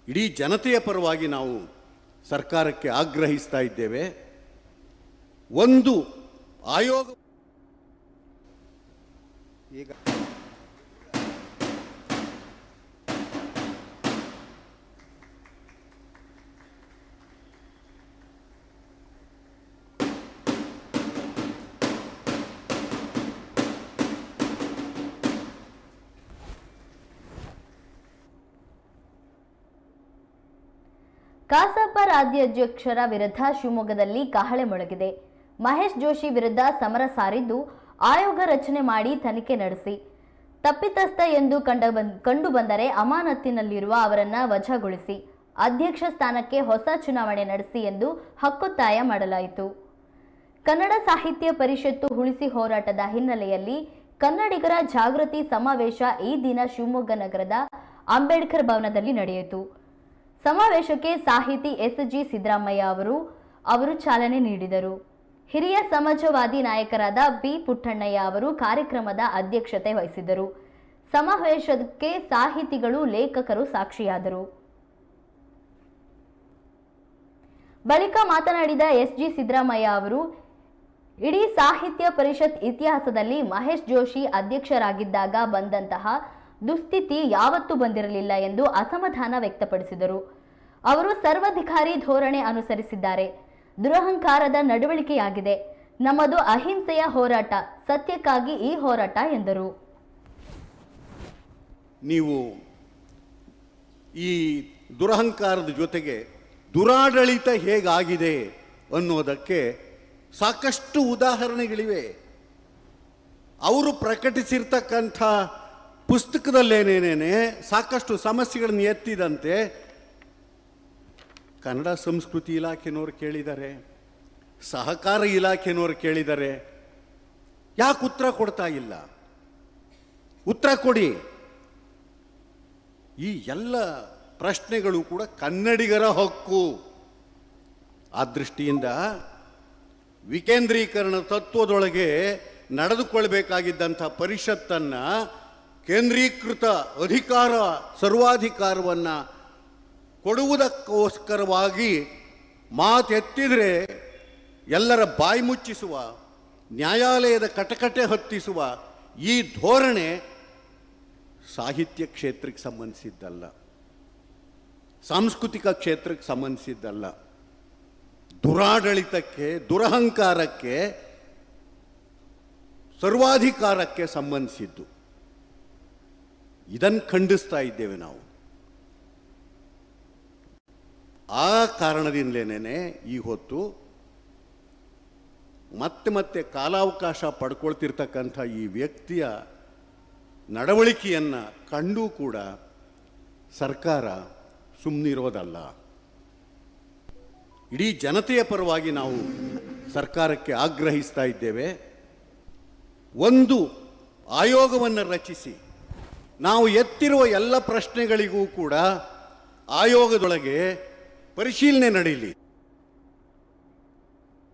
ಇಡೀ ಜನತೆಯ ಪರವಾಗಿ ನಾವು ಸರ್ಕಾರಕ್ಕೆ ಆಗ್ರಹಿಸ್ತಾ ಇದ್ದೇವೆ. ಒಂದು ಆಯೋಗ ಈಗ ಕಸಾಪ ರಾಜ್ಯಾಧ್ಯಕ್ಷರ ವಿರುದ್ಧ ಶಿವಮೊಗ್ಗದಲ್ಲಿ ಕಹಳೆ ಮೊಳಗಿದೆ. ಮಹೇಶ್ ಜೋಶಿ ವಿರುದ್ಧ ಸಮರ ಸಾರಿದ್ದು ಆಯೋಗ ರಚನೆ ಮಾಡಿ ತನಿಖೆ ನಡೆಸಿ ತಪ್ಪಿತಸ್ಥ ಎಂದು ಕಂಡು ಬಂದರೆ ಅಮಾನತಿನಲ್ಲಿರುವ ಅವರನ್ನ ವಜಾಗೊಳಿಸಿ ಅಧ್ಯಕ್ಷ ಸ್ಥಾನಕ್ಕೆ ಹೊಸ ಚುನಾವಣೆ ನಡೆಸಿ ಎಂದು ಹಕ್ಕೊತ್ತಾಯ ಮಾಡಲಾಯಿತು. ಕನ್ನಡ ಸಾಹಿತ್ಯ ಪರಿಷತ್ತು ಉಳಿಸಿ ಹೋರಾಟದ ಹಿನ್ನೆಲೆಯಲ್ಲಿ ಕನ್ನಡಿಗರ ಜಾಗೃತಿ ಸಮಾವೇಶ ಈ ದಿನ ಶಿವಮೊಗ್ಗ ನಗರದ ಅಂಬೇಡ್ಕರ್ ಭವನದಲ್ಲಿ ನಡೆಯಿತು. ಸಮಾವೇಶಕ್ಕೆ ಸಾಹಿತಿ ಎಸ್.ಜಿ. ಸಿದ್ದರಾಮಯ್ಯ ಅವರು ಚಾಲನೆ ನೀಡಿದರು. ಹಿರಿಯ ಸಮಾಜವಾದಿ ನಾಯಕರಾದ ಬಿ. ಪುಟ್ಟಣ್ಣಯ್ಯ ಅವರು ಕಾರ್ಯಕ್ರಮದ ಅಧ್ಯಕ್ಷತೆ ವಹಿಸಿದ್ದರು. ಸಮಾವೇಶಕ್ಕೆ ಸಾಹಿತಿಗಳು, ಲೇಖಕರು ಸಾಕ್ಷಿಯಾದರು. ಬಳಿಕ ಮಾತನಾಡಿದ ಎಸ್.ಜಿ. ಸಿದ್ದರಾಮಯ್ಯ ಅವರು, ಇಡೀ ಸಾಹಿತ್ಯ ಪರಿಷತ್ ಇತಿಹಾಸದಲ್ಲಿ ಮಹೇಶ್ ಜೋಶಿ ಅಧ್ಯಕ್ಷರಾಗಿದ್ದಾಗ ಬಂದಂತಹ ದುಸ್ಥಿತಿ ಯಾವತ್ತೂ ಬಂದಿರಲಿಲ್ಲ ಎಂದು ಅಸಮಾಧಾನ ವ್ಯಕ್ತಪಡಿಸಿದರು. ಅವರು ಸರ್ವಾಧಿಕಾರಿ ಧೋರಣೆ ಅನುಸರಿಸಿದ್ದಾರೆ. ದುರಹಂಕಾರದ ನಡವಳಿಕೆಯಾಗಿದೆ. ನಮ್ಮದು ಅಹಿಂಸೆಯ ಹೋರಾಟ, ಸತ್ಯಕ್ಕಾಗಿ ಈ ಹೋರಾಟ ಎಂದರು. ನೀವು ಈ ದುರಹಂಕಾರದ ಜೊತೆಗೆ ದುರಾಡಳಿತ ಹೇಗಾಗಿದೆ ಅನ್ನೋದಕ್ಕೆ ಸಾಕಷ್ಟು ಉದಾಹರಣೆಗಳಿವೆ. ಅವರು ಪ್ರಕಟಿಸಿರ್ತಕ್ಕಂಥ ಪುಸ್ತಕದಲ್ಲೇನೇನೇ ಸಾಕಷ್ಟು ಸಮಸ್ಯೆಗಳನ್ನು ಎತ್ತಿದಂತೆ ಕನ್ನಡ ಸಂಸ್ಕೃತಿ ಇಲಾಖೆನವರು ಕೇಳಿದ್ದಾರೆ, ಸಹಕಾರ ಇಲಾಖೆನವರು ಕೇಳಿದ್ದಾರೆ. ಯಾಕೆ ಉತ್ತರ ಕೊಡ್ತಾ ಇಲ್ಲ? ಉತ್ತರ ಕೊಡಿ. ಈ ಎಲ್ಲ ಪ್ರಶ್ನೆಗಳು ಕೂಡ ಕನ್ನಡಿಗರ ಹಕ್ಕು. ಆ ದೃಷ್ಟಿಯಿಂದ ವಿಕೇಂದ್ರೀಕರಣ ತತ್ವದೊಳಗೆ ನಡೆದುಕೊಳ್ಬೇಕಾಗಿದ್ದಂಥ ಪರಿಷತ್ತನ್ನು ಕೇಂದ್ರೀಕೃತ ಅಧಿಕಾರ, ಸರ್ವಾಧಿಕಾರವನ್ನು ಕೊಡುವುದಕ್ಕೋಸ್ಕರವಾಗಿ ಮಾತೆತ್ತಿದರೆ ಎಲ್ಲರ ಬಾಯಿ ಮುಚ್ಚಿಸುವ, ನ್ಯಾಯಾಲಯದ ಕಟಕಟೆ ಹತ್ತಿಸುವ ಈ ಧೋರಣೆ ಸಾಹಿತ್ಯ ಕ್ಷೇತ್ರಕ್ಕೆ ಸಂಬಂಧಿಸಿದ್ದಲ್ಲ, ಸಾಂಸ್ಕೃತಿಕ ಕ್ಷೇತ್ರಕ್ಕೆ ಸಂಬಂಧಿಸಿದ್ದಲ್ಲ. ದುರಾಡಳಿತಕ್ಕೆ, ದುರಹಂಕಾರಕ್ಕೆ, ಸರ್ವಾಧಿಕಾರಕ್ಕೆ ಸಂಬಂಧಿಸಿದ್ದು. ಇದನ್ನು ಖಂಡಿಸ್ತಾ ಇದ್ದೇವೆ ನಾವು. ಆ ಕಾರಣದಿಂದಲೇ ಈ ಹೊತ್ತು ಮತ್ತೆ ಕಾಲಾವಕಾಶ ಪಡ್ಕೊಳ್ತಿರ್ತಕ್ಕಂಥ ಈ ವ್ಯಕ್ತಿಯ ನಡವಳಿಕೆಯನ್ನು ಕಂಡು ಕೂಡ ಸರ್ಕಾರ ಸುಮ್ಮನಿರೋದಲ್ಲ. ಇಡೀ ಜನತೆಯ ಪರವಾಗಿ ನಾವು ಸರ್ಕಾರಕ್ಕೆ ಆಗ್ರಹಿಸ್ತಾ ಇದ್ದೇವೆ. ಒಂದು ಆಯೋಗವನ್ನು ರಚಿಸಿ ನಾವು ಎತ್ತಿರುವ ಎಲ್ಲ ಪ್ರಶ್ನೆಗಳಿಗೂ ಕೂಡ ಆಯೋಗದೊಳಗೆ ಪರಿಶೀಲನೆ ನಡೆಯಲಿ.